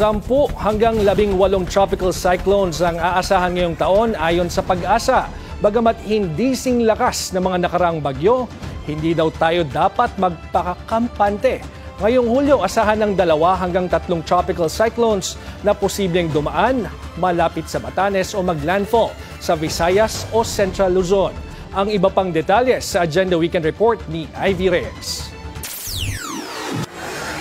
10 hanggang 18 tropical cyclones ang aasahan ngayong taon ayon sa Pag-asa. Bagamat hindi sing lakas ng mga nakaraang bagyo, hindi daw tayo dapat magpakakampante. Ngayong Hulyo, asahan ng 2 hanggang 3 tropical cyclones na posibleng dumaan malapit sa Batanes o maglandfall sa Visayas o Central Luzon. Ang iba pang detalye sa Agenda Weekend Report ni Ivy Reyes.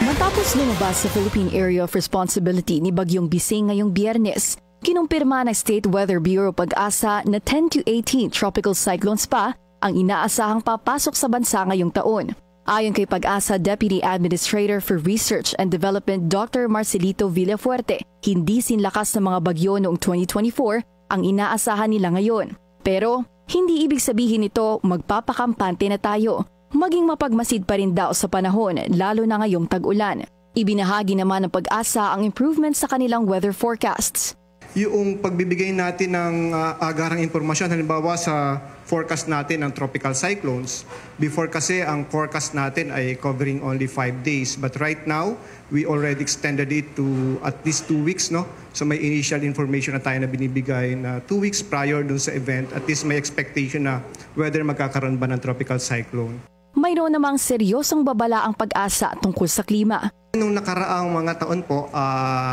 Matapos lumabas sa Philippine Area of Responsibility ni Bagyong Bising ngayong Biyernes, kinumpirma ng State Weather Bureau Pag-asa na 10 to 18 tropical cyclones pa ang inaasahang papasok sa bansa ngayong taon. Ayon kay Pag-asa Deputy Administrator for Research and Development Dr. Marcelito Villafuerte, hindi sinlakas ng mga bagyo noong 2024 ang inaasahan nila ngayon. Pero hindi ibig sabihin nito magpapakampante na tayo. Maging mapagmasid pa rin daw sa panahon, lalo na ngayong tag-ulan. Ibinahagi naman ng Pag-asa ang improvement sa kanilang weather forecasts. Yung pagbibigay natin ng agarang impormasyon, halimbawa sa forecast natin ng tropical cyclones, before kasi ang forecast natin ay covering only 5 days. But right now, we already extended it to at least 2 weeks. No? So may initial information na tayo na binibigay na 2 weeks prior dun sa event. At least may expectation na whether magkakaroon ba ng tropical cyclone. Mayroon namang seryosong babala ang Pag-asa tungkol sa klima. Nung nakaraang mga taon po,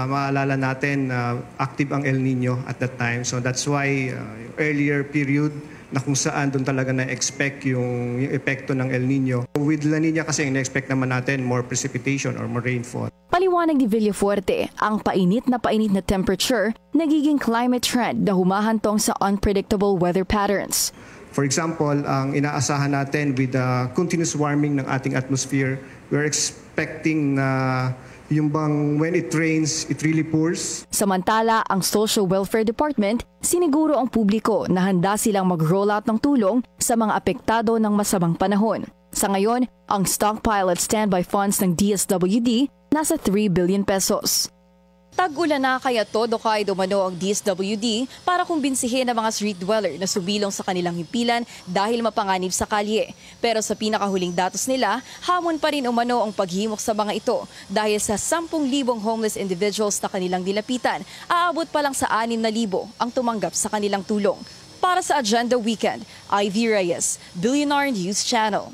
maalala natin active ang El Nino at that time. So that's why earlier period na kung saan doon talaga na-expect yung epekto ng El Nino. With La Nina kasi na-expect naman natin more precipitation or more rainfall. Paliwanag ni Villafuerte, ang painit na temperature nagiging climate trend na humahantong sa unpredictable weather patterns. For example, ang inaasahan natin with the continuous warming ng ating atmosphere, we're expecting na yung bang when it rains, it really pours. Samantala, ang Social Welfare Department, siniguro ang publiko na handa silang mag-roll out ng tulong sa mga apektado ng masamang panahon. Sa ngayon, ang stockpile at standby funds ng DSWD nasa 3 billion pesos. Tag-ulan na kaya todo kay dumano ang DSWD para kumbinsihin ang mga street dweller na subilong sa kanilang himpilan dahil mapanganib sa kalye. Pero sa pinakahuling datos nila, hamon pa rin umano ang paghimok sa mga ito dahil sa 10,000 homeless individuals na kanilang nilapitan, aabot pa lang sa 6,000 ang tumanggap sa kanilang tulong. Para sa Agenda Weekend, Ivy Reyes, Billionaire News Channel.